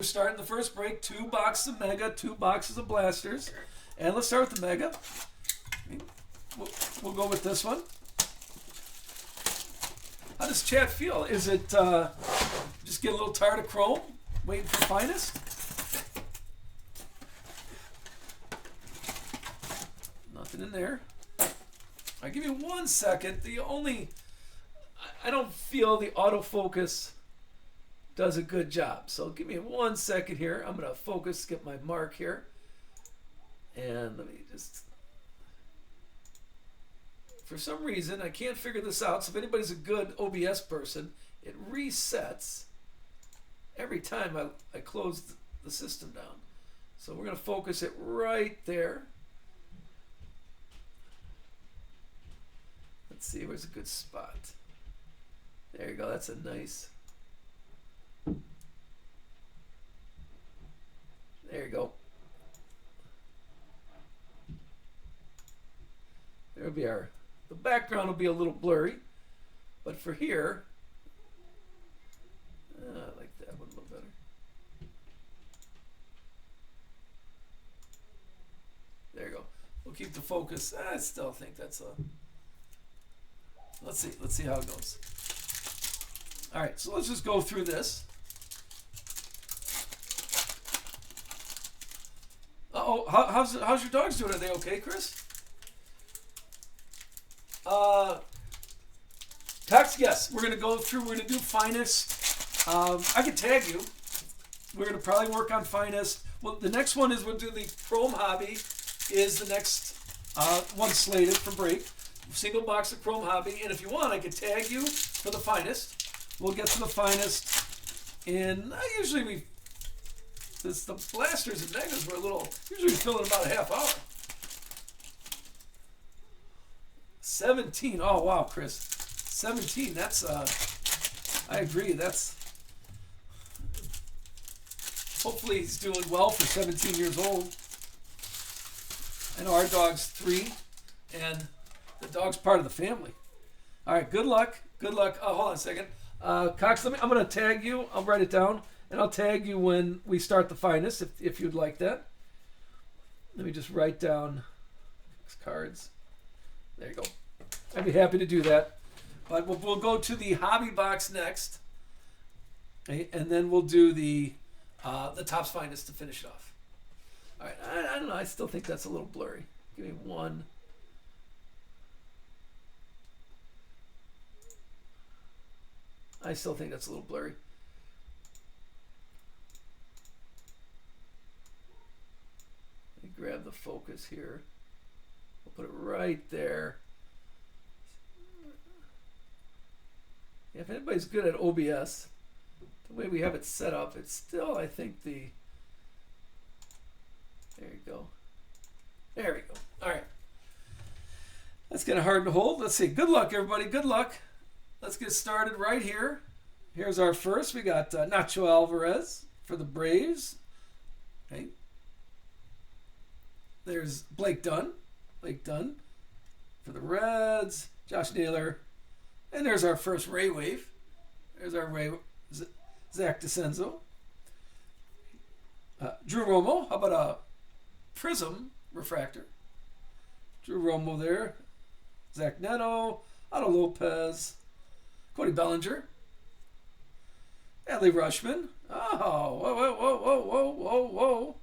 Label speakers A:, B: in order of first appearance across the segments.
A: starting the first break. 2 boxes of Mega, 2 boxes of Blasters. And let's start with the Mega. We'll go with this one. How does chat feel? Is it just get a little tired of Chrome? Waiting for Finest? Nothing in there. I'll give you 1 second. I don't feel the autofocus does a good job. So give me 1 second here. I'm going to focus, get my mark here. And let me just... For some reason, I can't figure this out. So if anybody's a good OBS person, it resets every time I close the system down. So we're going to focus it right there. Let's see, where's a good spot? There you go, that's a nice... There you go. There'll be our... The background will be a little blurry, but for here, I like that one a little better. There you go. We'll keep the focus. I still think that's a... Let's see how it goes. All right, so let's just go through this. Uh-oh, how's your dogs doing? Are they okay, Chris? Text, yes. We're going to go through, we're going to do Finest. I can tag you. We're going to probably work on Finest. Well, the next one is we'll do the Chrome Hobby is the next one slated for break. Single box of Chrome Hobby. And if you want, I could tag you for the Finest. We'll get to the Finest. And usually the Blasters and Megas were usually fill in about a half hour. 17. Oh, wow, Chris. 17. That's, I agree. That's, hopefully he's doing well for 17 years old. I know our dog's 3, and the dog's part of the family. All right, good luck. Good luck. Oh, hold on a second. Cox, I'm going to tag you. I'll write it down, and I'll tag you when we start the Finest, if you'd like that. Let me just write down cards. There you go. I'd be happy to do that. But we'll go to the hobby box next. Okay, and then we'll do the Topps Finest to finish it off. All right, I don't know. I still think that's a little blurry. Give me 1. I still think that's a little blurry. Let me grab the focus here. We'll put it right there. Yeah, if anybody's good at OBS, the way we have it set up, it's still, I think, there you go. There we go. All right. That's kind of hard to hold. Let's see. Good luck, everybody. Good luck. Let's get started right here. Here's our first. We got Nacho Alvarez for the Braves. Okay. There's Blake Dunn. Blake Dunn for the Reds. Josh Naylor. And there's our first Ray Wave. There's our Zach DeCenzo. Drew Romo. How about a Prism refractor? Drew Romo there. Zach Neto. Otto Lopez. Cody Bellinger. Adley Rushman. Oh, whoa.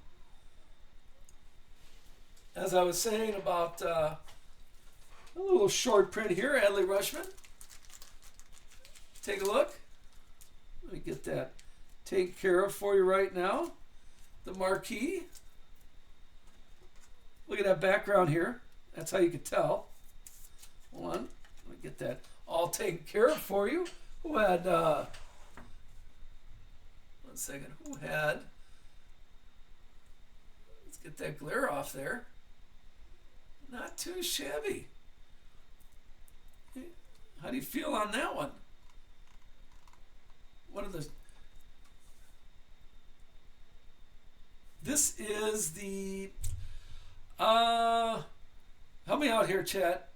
A: As I was saying about a little short print here, Adley Rushman. Take a look. Let me get that taken care of for you right now. The marquee. Look at that background here. That's how you can tell. Hold on. Let me get that all taken care of for you. Who had, 1 second, let's get that glare off there. Not too shabby. How do you feel on that one? This is the, help me out here, chat.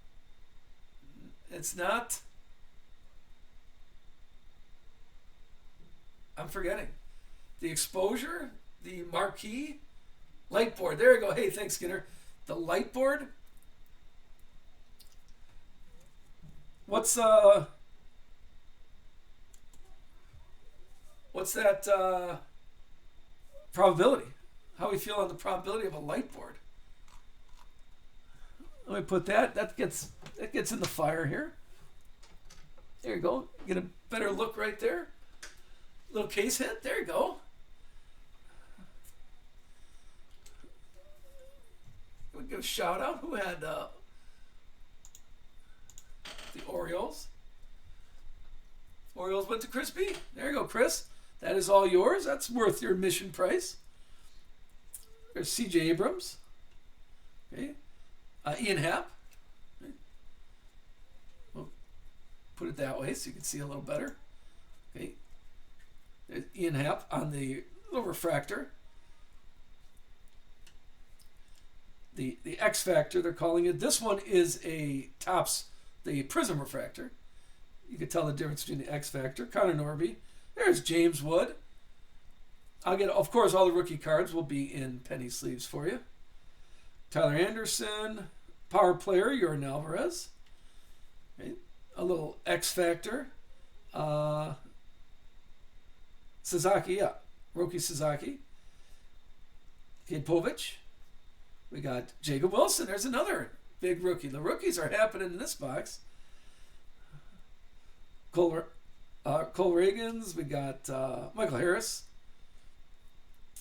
A: It's not, I'm forgetting. the exposure, the marquee, light board. There you go. Hey, thanks, Skinner. The light board. What's that probability? How we feel on the probability of a light board? Let me put that. That gets in the fire here. There you go. Get a better look right there. Little case hit. There you go. We'll give a shout out. Who had the Orioles? Orioles went to Chris B. There you go, Chris. That is all yours. That's worth your admission price. There's C.J. Abrams. Okay. Ian Happ. Okay. We'll put it that way so you can see a little better. Okay. There's Ian Happ on the little refractor. The X Factor, they're calling it. This one is a Topps, the Prism refractor. You can tell the difference between the X Factor. Connor Norby. There's James Wood. I'll get, of course, all the rookie cards will be in penny sleeves for you. Tyler Anderson, power player, Yordan Alvarez. Okay. A little X Factor. Sasaki, yeah. Roki Sasaki. Cade Povich. We got Jacob Wilson. There's another big rookie. The rookies are happening in this box. Cole Reagans. We got Michael Harris.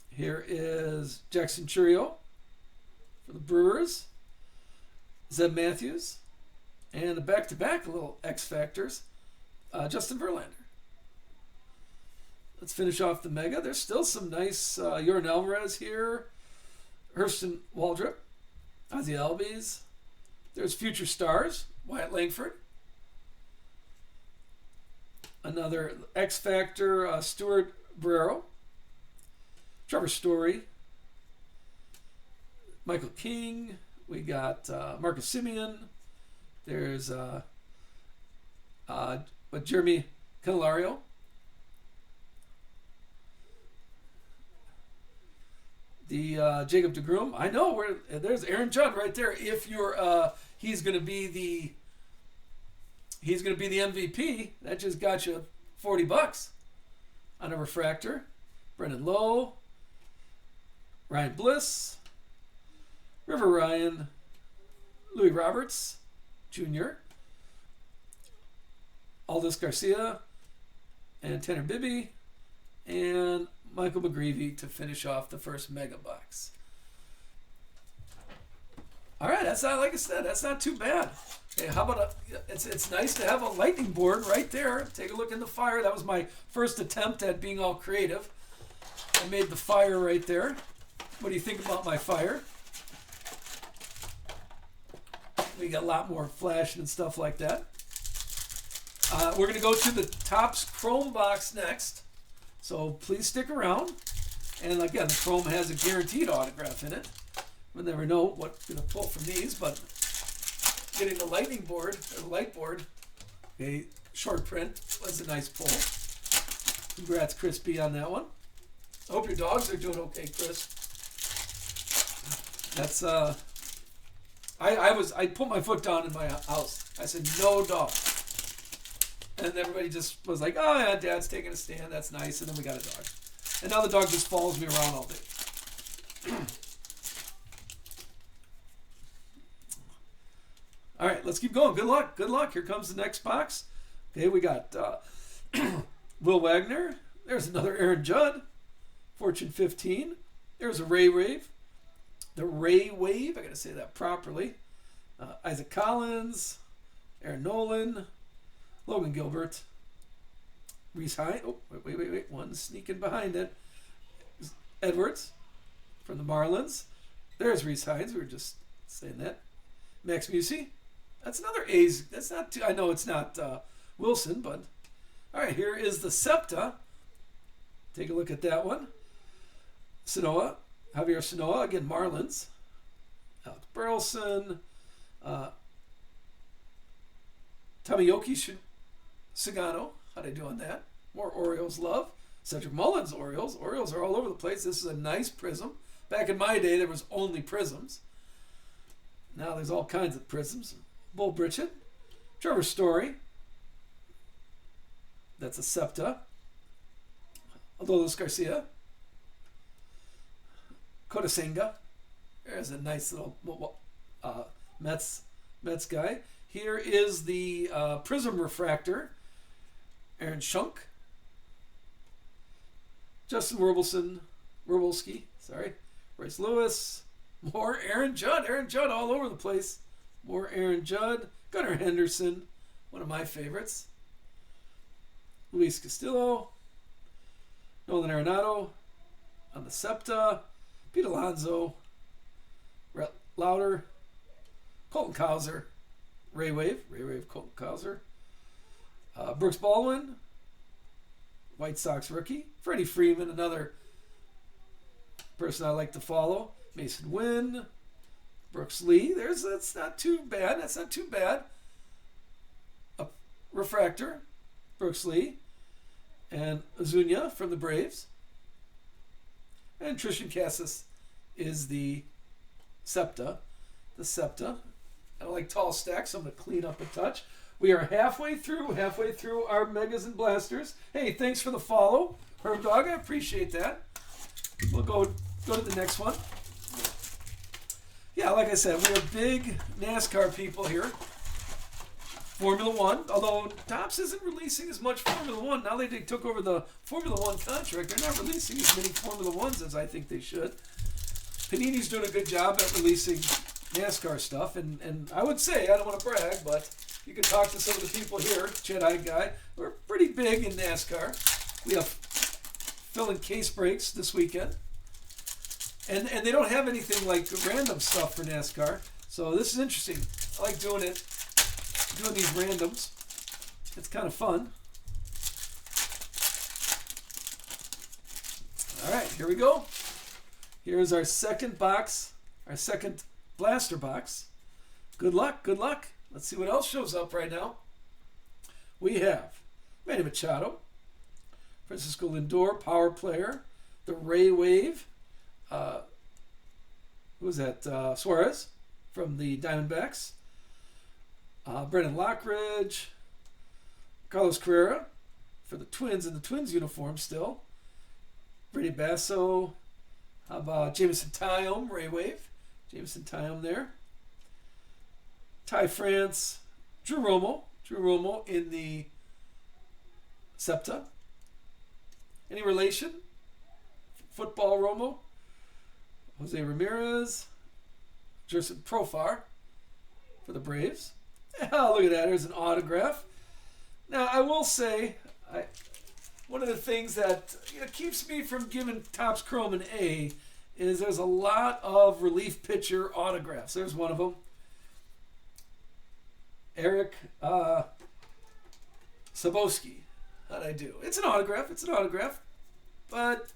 A: Here is Jackson Churio for the Brewers. Zeb Matthews. And a back-to-back little X Factors. Justin Verlander. Let's finish off the Mega. There's still some nice Yordan Alvarez here. Hurston Waldrop. Ozzie Albies. There's future stars. Wyatt Langford. Another X Factor, Stuart Barrero. Trevor Story. Michael King. We got Marcus Simeon. There's Jeremy Candelario. The Jacob deGrom. I know there's Aaron Judd right there. If you're he's gonna be the MVP. That just got you $40 on a refractor. Brendan Lowe, Ryan Bliss, River Ryan, Louis Roberts Jr., Aldis Garcia, and Tanner Bibby, and Michael McGreevy to finish off the first Mega Box. All right, that's not, like I said, that's not too bad. Okay, how about it's nice to have a lightning board right there. Take a look in the fire. That was my first attempt at being all creative. I made the fire right there. What do you think about my fire? We got a lot more flashing and stuff like that. We're going to go to the Topps Chrome box next. So please stick around. And again, the Chrome has a guaranteed autograph in it. We'll never know what we're going to pull from these, but getting the lightning board, or the light board, a short print, was a nice pull. Congrats, Chris B, on that one. I hope your dogs are doing okay, Chris. That's, I put my foot down in my house. I said, no dog. And everybody just was like, oh yeah, Dad's taking a stand. That's nice. And then we got a dog. And now the dog just follows me around all day. All right, let's keep going. Good luck. Good luck. Here comes the next box. Okay, we got Will Wagner. There's another Aaron Judd. Fortune 15. There's a Ray Wave. The Ray Wave. I got to say that properly. Isaac Collins. Aaron Nolan. Logan Gilbert. Reese Hines. Oh, wait. One sneaking behind it. Edwards from the Marlins. There's Reese Hines. We were just saying that. Max Musey. That's another A's. That's not too, I know it's not Wilson, but all right, here is the Septa. Take a look at that one. Javier Sanoa, again, Marlins. Alex Burleson. Tomoyoki Sugano. How'd I do on that? More Orioles love. Cedric Mullins Orioles. Orioles are all over the place. This is a nice prism. Back in my day, there was only prisms. Now there's all kinds of prisms. Bull Bridget. Trevor Story. That's a Septa. Adolis Garcia. Kodasenga. There's a nice little Mets guy. Here is the Prism Refractor. Aaron Schunk. Justin Werbolski. Sorry. Royce Lewis. More Aaron Judd. Aaron Judd all over the place. More Aaron Judd. Gunnar Henderson. One of my favorites. Luis Castillo. Nolan Arenado. On the Septa. Pete Alonso. Rhett Lauder. Colton Cowser. Ray Wave, Colton Cowser. Brooks Baldwin. White Sox rookie. Freddie Freeman, another person I like to follow. Mason Wynn. Brooks Lee. That's not too bad. A refractor. Brooks Lee. And Azuña from the Braves. And Tristan Casas is the Septa. I don't like tall stacks, so I'm going to clean up a touch. We are halfway through our Megas and Blasters. Hey, thanks for the follow, Herb Dog. I appreciate that. We'll go to the next one. Yeah, like I said, we are big NASCAR people here. Formula One, although Topps isn't releasing as much Formula One. Now they took over the Formula One contract, they're not releasing as many Formula Ones as I think they should. Panini's doing a good job at releasing NASCAR stuff, and I would say, I don't want to brag, but you can talk to some of the people here, Jedi Guy, we're pretty big in NASCAR. We have filling case breaks this weekend, and they don't have anything like random stuff for NASCAR, so this is interesting. I like doing these randoms. It's kind of fun. All right, here we go. Here's our second box, our second blaster box. Good luck. Let's see what else shows up right now. We have Manny Machado, Francisco Lindor, power player, the Ray Wave. Who was that? Suarez from the Diamondbacks. Brendan Lockridge, Carlos Carrera for the Twins in the Twins uniform still. Brady Basso. How about Jameson Taillon, Ray Wave? Jameson Taillon there. Ty France, Drew Romo in the Septa. Any relation? Football Romo. Jose Ramirez. Jerson Profar for the Braves. Oh, look at that. There's an autograph. Now, I will say, one of the things that keeps me from giving Topps Chrome an A is there's a lot of relief pitcher autographs. There's one of them. Eric Sabowski. How'd I do? It's an autograph. But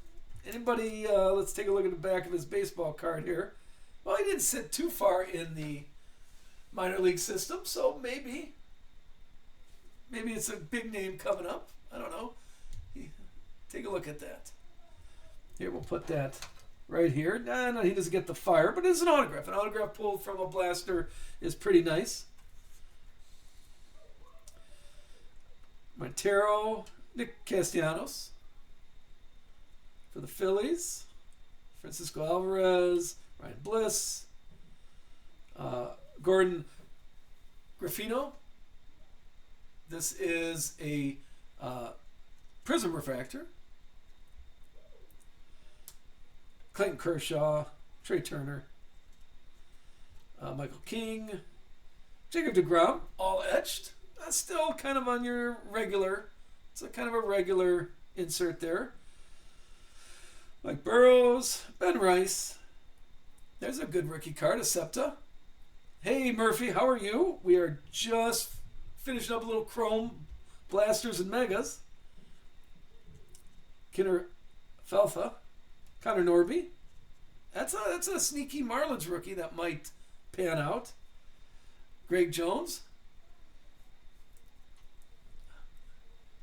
A: anybody, let's take a look at the back of his baseball card here. Well, he didn't sit too far in the minor league system, so maybe it's a big name coming up. I don't know. Take a look at that. Here, we'll put that right here. No, he doesn't get the fire, but it's an autograph. An autograph pulled from a blaster is pretty nice. Montero, Nick Castellanos for the Phillies. Francisco Alvarez, Ryan Bliss, Gordon Graffino. This is a Prism Refractor. Clayton Kershaw, Trey Turner, Michael King, Jacob deGrom, all etched. That's still kind of on your regular. It's a kind of a regular insert there. Mike Burrows, Ben Rice. There's a good rookie card, a Septa. Hey Murphy, how are you? We are just finishing up a little Chrome Blasters and Megas. Kinner Felfa, Connor Norby. That's a sneaky Marlins rookie that might pan out. Greg Jones.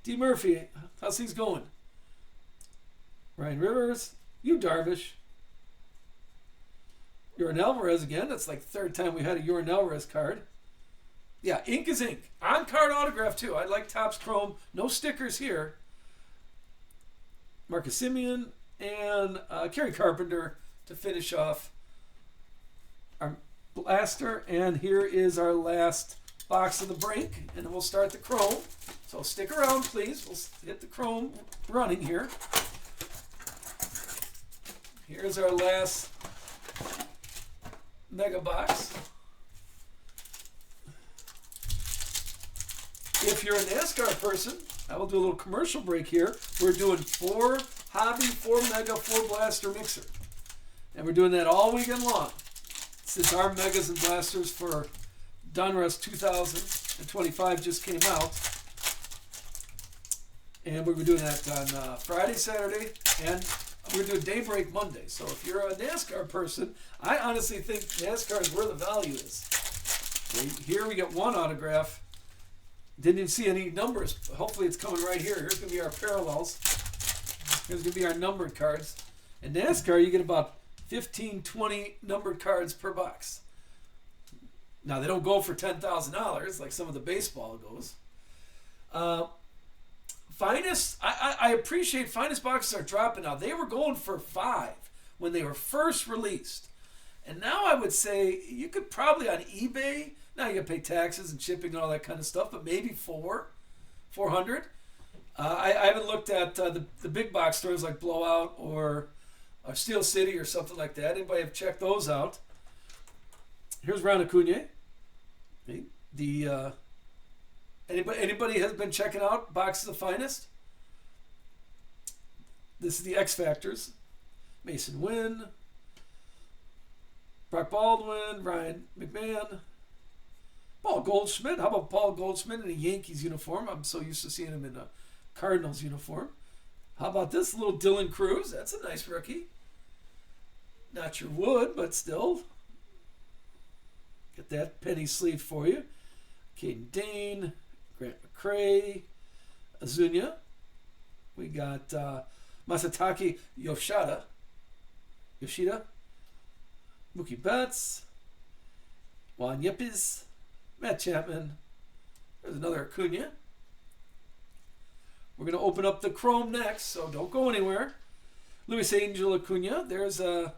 A: D. Murphy, how's things going? Ryan Rivers, Yu Darvish, Yordan Alvarez again. That's like the third time we had a Yordan Alvarez card. Yeah, ink is ink. On card autograph too. I like Topps Chrome. No stickers here. Marcus Semien and Kerry Carpenter to finish off our blaster. And here is our last box of the break, and then we'll start the Chrome. So stick around, please. We'll hit the Chrome running here. Here's our last mega box. If you're a NASCAR person, I will do a little commercial break here. We're doing 4 hobby, 4 mega, 4 blaster mixer. And we're doing that all weekend long. Since our megas and blasters for Donruss 2025 just came out. And we're doing that on Friday, Saturday, and we're doing Daybreak Monday. So if you're a NASCAR person, I honestly think NASCAR is where the value is. Here we get 1 autograph. Didn't even see any numbers. Hopefully it's coming right here. Here's going to be our parallels. Here's going to be our numbered cards. In NASCAR, you get about 15, 20 numbered cards per box. Now, they don't go for $10,000 like some of the baseball goes. Finest, I appreciate Finest boxes are dropping now. They were going for $5 when they were first released. And now I would say you could probably on eBay, now you got to pay taxes and shipping and all that kind of stuff, but maybe $400. I haven't looked at the big box stores like Blowout or Steel City or something like that. Anybody have checked those out? Here's Ron Acuna. Anybody has been checking out boxes of Finest? This is the X Factors. Mason Wynn, Brock Baldwin, Ryan McMahon, Paul Goldschmidt. How about Paul Goldschmidt in a Yankees uniform? I'm so used to seeing him in a Cardinals uniform. How about this little Dylan Cruz? That's a nice rookie. Not your Wood, but still. Get that penny sleeve for you. Caden Dane, Grant McCray, Azunia. We got Masataki Yoshida, Mookie Betts, Juan Yepes, Matt Chapman. There's another Acuna. We're going to open up the Chrome next, so don't go anywhere. Luis Angel Acuna. There's a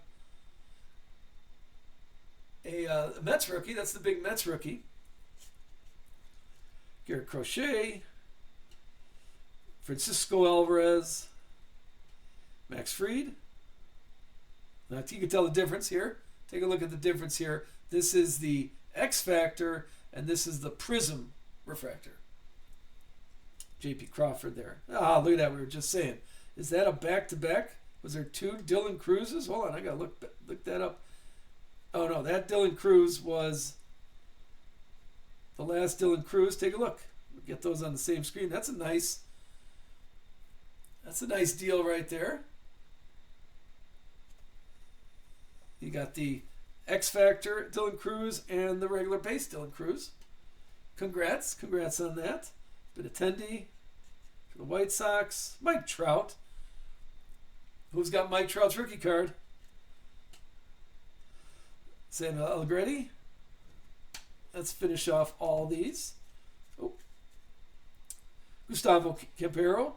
A: Mets rookie. That's the big Mets rookie. Garrett Crochet, Francisco Alvarez, Max Fried. Now you can tell the difference here. Take a look at the difference here. This is the X Factor, and this is the Prism refractor. J.P. Crawford there. Ah, look at that. We were just saying. Is that a back-to-back? Was there 2 Dylan Cruzes? Hold on, I got to look that up. Oh, no, that Dylan Cruz was the last Dylan Cruz. Take a look. We'll get those on the same screen. That's a nice deal right there. You got the X Factor Dylan Cruz and the regular base Dylan Cruz. Congrats on that. Benintendi for the White Sox. Mike Trout. Who's got Mike Trout's rookie card? Samuel Allegretti. Let's finish off all these. Oh. Gustavo Campero.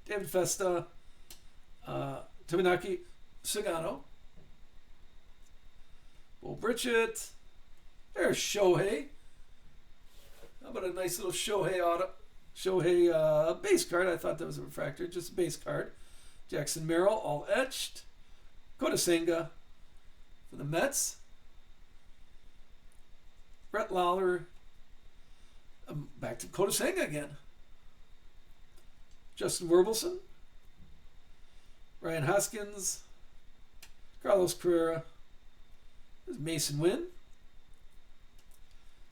A: David Festa. Tominaki Sagano. Bo Bridgett. There's Shohei. How about a nice little Shohei base card? I thought that was a refractor, just a base card. Jackson Merrill, all etched. Kota Senga for the Mets. Brett Lawler. Back to Kota Senga again. Justin Wervelson. Ryan Hoskins. Carlos Carrera. There's Mason Wynn.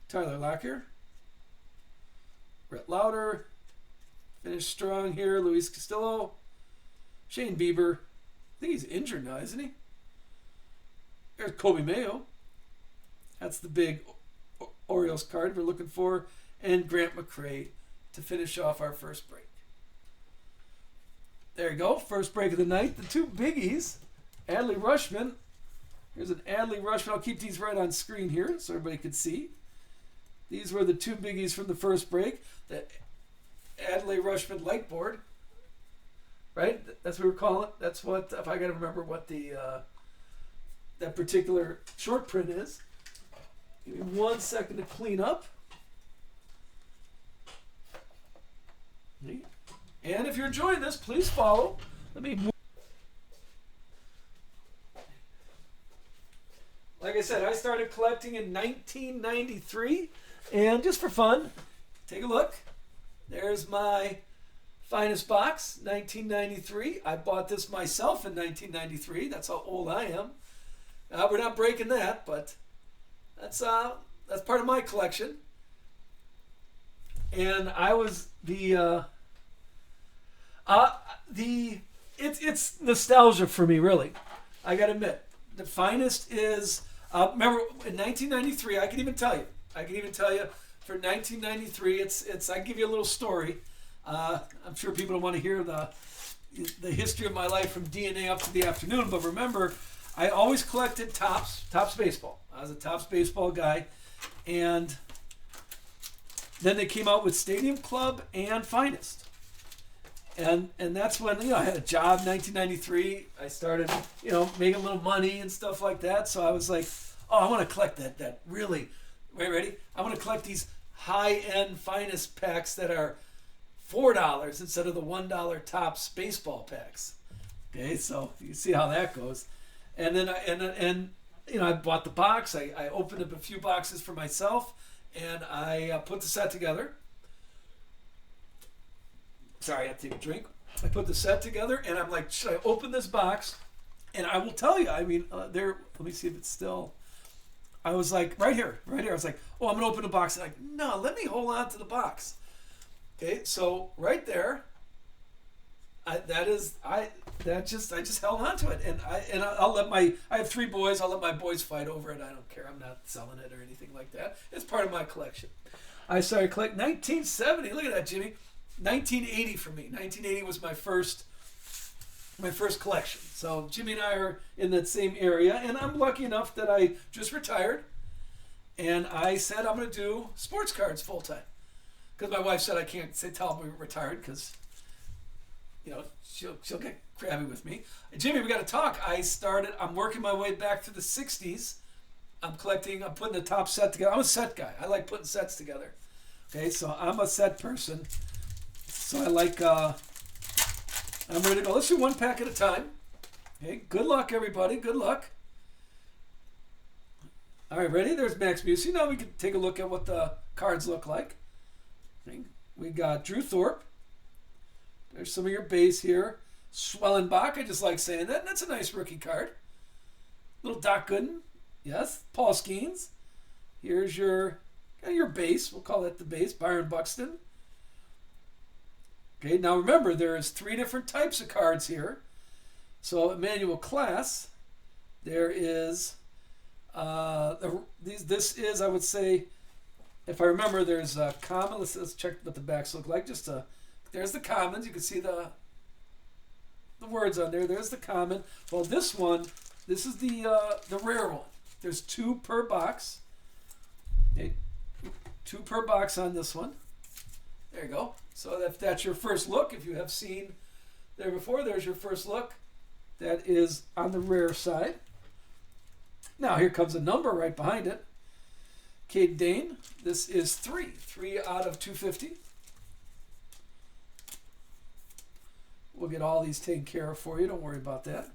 A: Tyler Lockyer. Brett Lauder. Finished strong here. Luis Castillo. Shane Bieber. I think he's injured now, isn't he? There's Kobe Mayo. That's the big Orioles card we're looking for. And Grant McCray to finish off our first break. There you go. First break of the night. The two biggies. Adley Rutschman. Here's an Adley Rutschman. I'll keep these right on screen here so everybody can see. These were the two biggies from the first break. The Adley Rutschman light board. Right? That's what we're calling it. That's what, if I got to remember what the that particular short print is. Give me 1 second to clean up. And if you're enjoying this, please follow. Let me move. Like I said, I started collecting in 1993. And just for fun, take a look. There's my finest box, 1993. I bought this myself in 1993. That's how old I am. We're not breaking that, but that's part of my collection. And I was it's nostalgia for me, really. I gotta admit, the finest is remember in 1993. I can even tell you for 1993. It's I can give you a little story. I'm sure people don't want to hear the history of my life from DNA up to the afternoon, but remember, I always collected Topps baseball. I was a Topps baseball guy, and then they came out with Stadium Club and Finest. And that's when, I had a job in 1993. I started, making a little money and stuff like that. So I was like, oh, I want to collect that really, ready? I want to collect these high-end Finest packs that are $4 instead of the $1 Topps baseball packs. Okay, so you see how that goes. And then I bought the box. I opened up a few boxes for myself, and I put the set together. Sorry, I have to take a drink. I put the set together, and I'm like, should I open this box? And I will tell you, let me see if it's still. I was like, right here. I was like, oh, I'm going to open the box. And I'm like, no, let me hold on to the box. Okay, so right there, I just held on to it, and I'll let I have 3 boys. I'll let my boys fight over it. I don't care. I'm not selling it or anything like that. It's part of my collection. I started collecting 1970. Look at that, Jimmy. 1980 for me. 1980 was my first collection. So Jimmy and I are in that same area, and I'm lucky enough that I just retired, and I said I'm going to do sports cards full time, because my wife said I can't tell them we're retired because she'll get crabby with me. Jimmy, we got to talk. I'm working my way back to the 60s. I'm putting the top set together. I'm a set guy. I like putting sets together. Okay, so I'm a set person. So I like, I'm ready to go. Let's do one pack at a time. Okay, good luck, everybody. Good luck. All right, ready? There's Max Busey. Now we can take a look at what the cards look like. Okay, we got Drew Thorpe. There's some of your base here. Swellenbach, I just like saying that. And that's a nice rookie card. Little Doc Gooden. Yes. Paul Skeens. Here's your base. We'll call that the base. Byron Buxton. Okay, now remember, there's 3 different types of cards here. So Emmanuel Class. There is, this is, I would say, if I remember, there's a common. Let's check what the backs look like. There's the commons. You can see the words on there. There's the common. Well, this is the rare one. There's 2 per box. Okay, 2 per box on this one. There you go. So if that's your first look, if you have seen there before, there's your first look. That is on the rare side. Now here comes a number right behind it. Cade Dane. This is 3 out of 250. We'll get all these taken care of for you. Don't worry about that.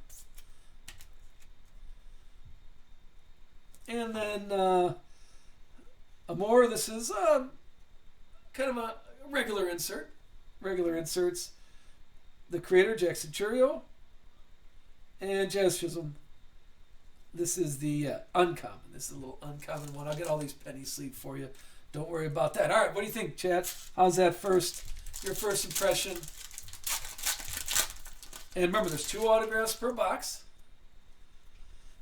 A: And then Amore. This is kind of a regular insert. Regular inserts. The Creator, Jack Centurio. And Jazz Chisholm. This is the uncommon. This is a little uncommon one. I'll get all these penny sleeve for you. Don't worry about that. All right, what do you think, chat? How's that your first impression? And remember, there's 2 autographs per box.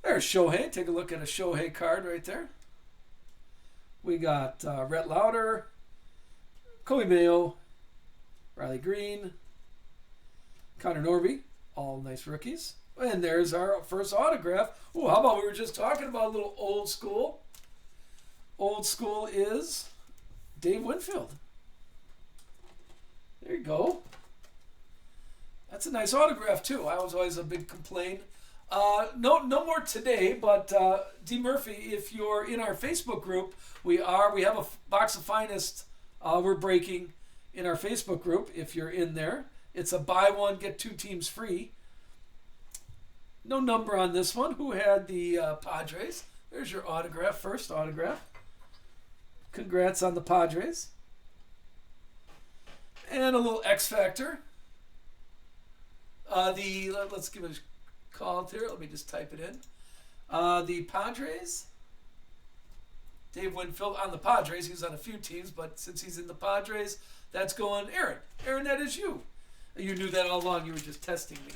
A: There's Shohei. Take a look at a Shohei card right there. We got Rhett Lauder, Kobe Mayo, Riley Green, Connor Norby, all nice rookies. And there's our first autograph. Oh, how about we were just talking about a little old school? Old school is Dave Winfield. There you go. That's a nice autograph too. I was always a big complaint. No more today, but D Murphy, if you're in our Facebook group, we have a box of finest we're breaking in our Facebook group. If you're in there, it's a buy one get two teams free. No number on this one. Who had the Padres? There's your autograph, first autograph. Congrats on the Padres. And a little X Factor. Let's give it a call here. Let me just type it in. The Padres. Dave Winfield on the Padres. He's on a few teams, but since he's in the Padres, that's going Aaron. Aaron, that is you. You knew that all along. You were just testing me.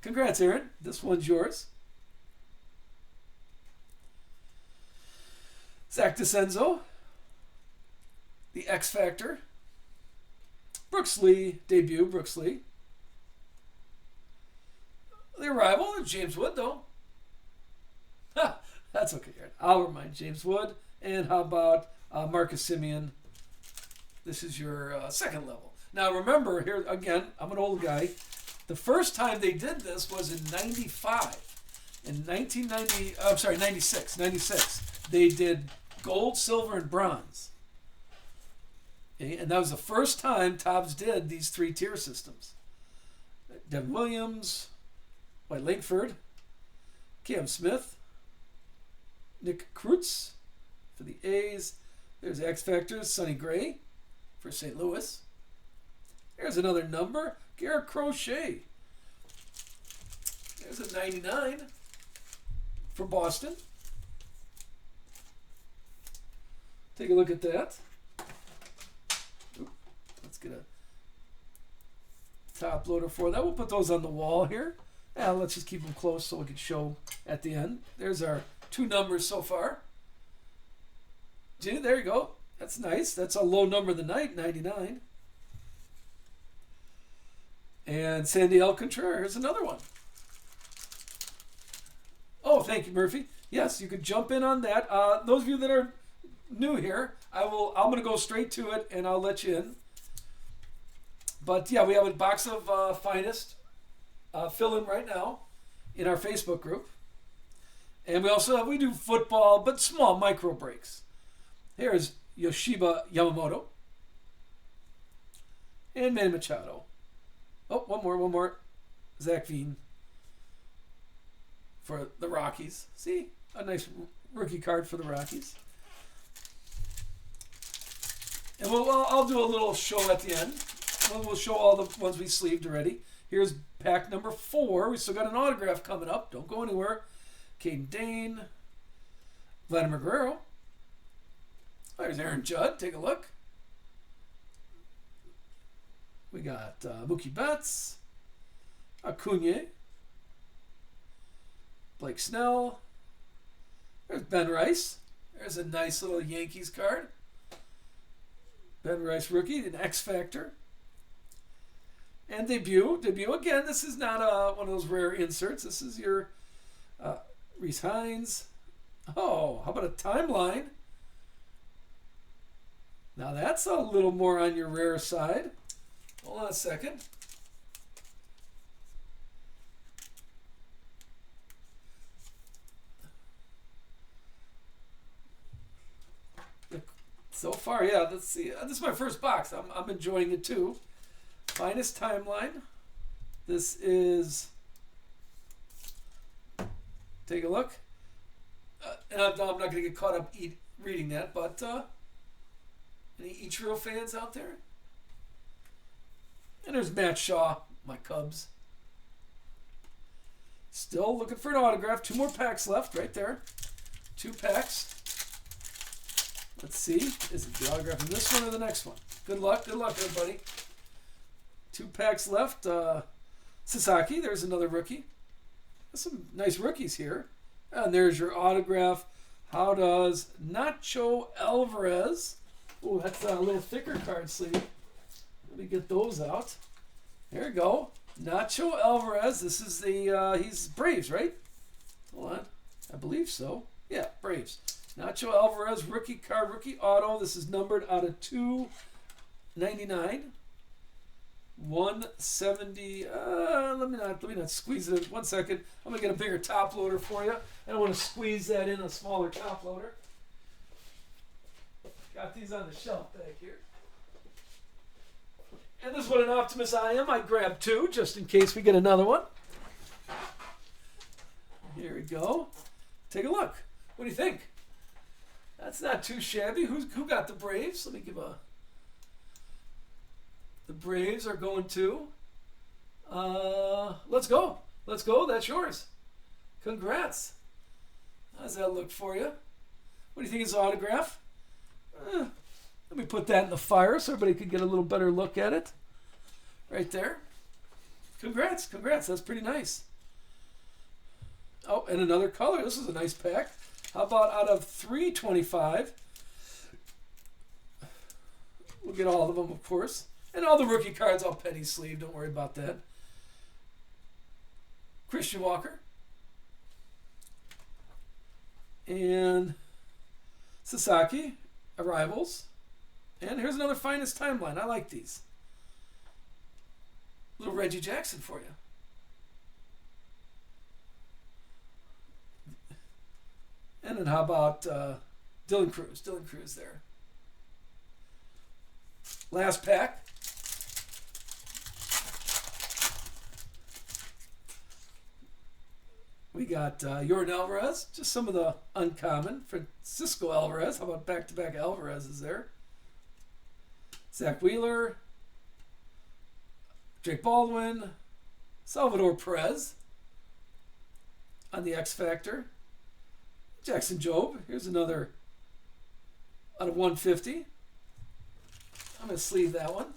A: Congrats, Aaron. This one's yours. Zach DeCenzo. The X Factor. Brooks Lee. Debut, Brooks Lee. The arrival of James Wood, though. That's okay, Aaron. I'll remind James Wood. And how about Marcus Semien? This is your second level. Now remember, here again, I'm an old guy. The first time they did this was in 95. In 96. They did gold, silver, and bronze. Okay? And that was the first time Topps did these three-tier systems. Devin Williams, White Langford, Cam Smith, Nick Krutz for the A's. There's X Factors, Sonny Gray for St. Louis. There's another number, Garrett Crochet. There's a 99 for Boston. Take a look at that. Oop, let's get a top loader for that. We'll put those on the wall here. Let's just keep them close so we can show at the end. There's our two numbers so far. Gee, there you go. That's nice. That's a low number of the night, 99. And Sandy Alcantara, here's another one. Oh, thank you, Murphy. Yes, you could jump in on that. Those of you that are new here, I'm going to go straight to it, and I'll let you in. But yeah, we have a box of finest fill in right now in our Facebook group. And we do football, but small micro breaks. Here's Yoshiba Yamamoto. And Manny Machado. Oh, one more. Zach Veen for the Rockies. See? A nice rookie card for the Rockies. And I'll do a little show at the end. We'll show all the ones we sleeved already. Here's pack number 4. We still got an autograph coming up. Don't go anywhere. Caden Dane. Vladimir Guerrero. There's Aaron Judd. Take a look. We got Mookie Betts. Acuna. Blake Snell. There's Ben Rice. There's a nice little Yankees card. Ben Rice rookie, an X Factor. And debut. Again, this is not one of those rare inserts. This is your Rhys Hines. Oh, how about a timeline? Now that's a little more on your rare side. Hold on a second. So far, yeah, let's see. This is my first box. I'm enjoying it too. Finest timeline. This is, take a look. And I'm not going to get caught up reading that, but any Ichiro fans out there? And there's Matt Shaw, my Cubs. Still looking for an autograph. 2 more packs left right there. 2 packs. Let's see. Is it the autograph in this one or the next one? Good luck, everybody. 2 packs left. Sasaki, there's another rookie. There's some nice rookies here. And there's your autograph. How does Nacho Alvarez? Oh, that's a little thicker card sleeve. Let me get those out. There you go. Nacho Alvarez. This is the he's Braves, right? Hold on, I believe so. Yeah, Braves. Nacho Alvarez, rookie card, rookie auto. This is numbered out of 299. 170. Let me not squeeze it. 1 second. I'm gonna get a bigger top loader for you. I don't want to squeeze that in a smaller top loader. Got these on the shelf back here. And this is what an optimist I am. I grabbed two just in case we get another one. Here we go. Take a look. What do you think? That's not too shabby. Who got the Braves? Let me give a. The Braves are going to. Let's go. Let's go. That's yours. Congrats. How's that look for you? What do you think is autograph? Let me put that in the fire so everybody could get a little better look at it. Right there. Congrats. Congrats. That's pretty nice. Oh, and another color. This is a nice pack. How about out of 325? We'll get all of them, of course. And all the rookie cards, I'll penny sleeve. Don't worry about that. Christian Walker. And Sasaki. Arrivals. And here's another finest timeline. I like these. Little Reggie Jackson for you. And then how about Dylan Cruz? Dylan Cruz there. Last pack. We got Yordan Alvarez, just some of the uncommon. Francisco Alvarez, how about back-to-back Alvarez's there? Zach Wheeler, Jake Baldwin, Salvador Perez on the X Factor, Jackson Jobe. Here's another out of 150. I'm going to sleeve that one.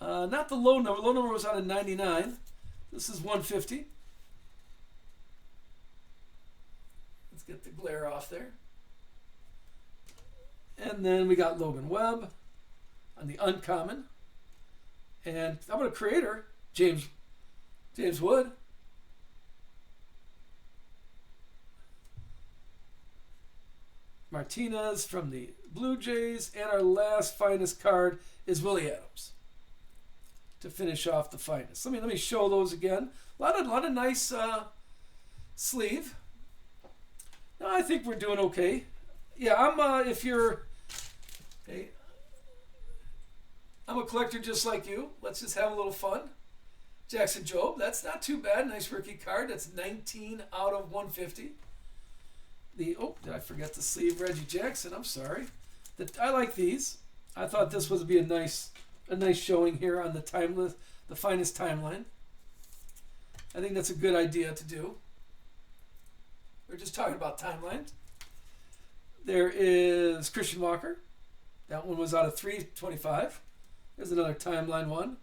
A: Not the low number. Low number was out of 99. This is 150. Let's get the glare off there. And then we got Logan Webb on the uncommon. And how about a creator? James Wood. Martinez from the Blue Jays. And our last finest card is Willie Adams to finish off the finest. Let me show those again. A lot of nice sleeve. No, I think we're doing okay. Yeah, if you're, hey, I'm a collector just like you. Let's just have a little fun. Jackson Jobe, that's not too bad. Nice rookie card. That's 19 out of 150. Did I forget to sleeve Reggie Jackson? I'm sorry. I like these. I thought this would be a nice showing here on the finest timeline. I think that's a good idea to do. We're just talking about timelines. There is Christian Walker. That one was out of 325. There's another timeline one.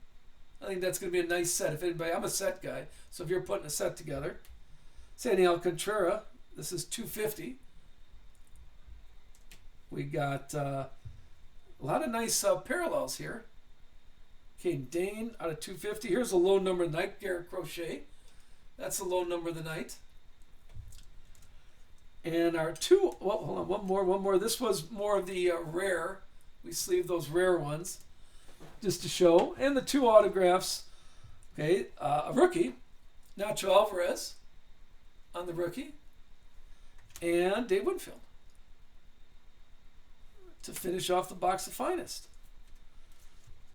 A: I think that's going to be a nice set. I'm a set guy, so if you're putting a set together. Sandy Alcantara. This is 250. We got a lot of nice parallels here. Caden Dane out of 250. Here's a low number of the night. Garrett Crochet. That's the low number of the night. And our hold on, one more. This was more of the rare. We sleeved those rare ones just to show. And the two autographs. Okay, a rookie, Nacho Alvarez on the rookie. And Dave Winfield to finish off the box of finest.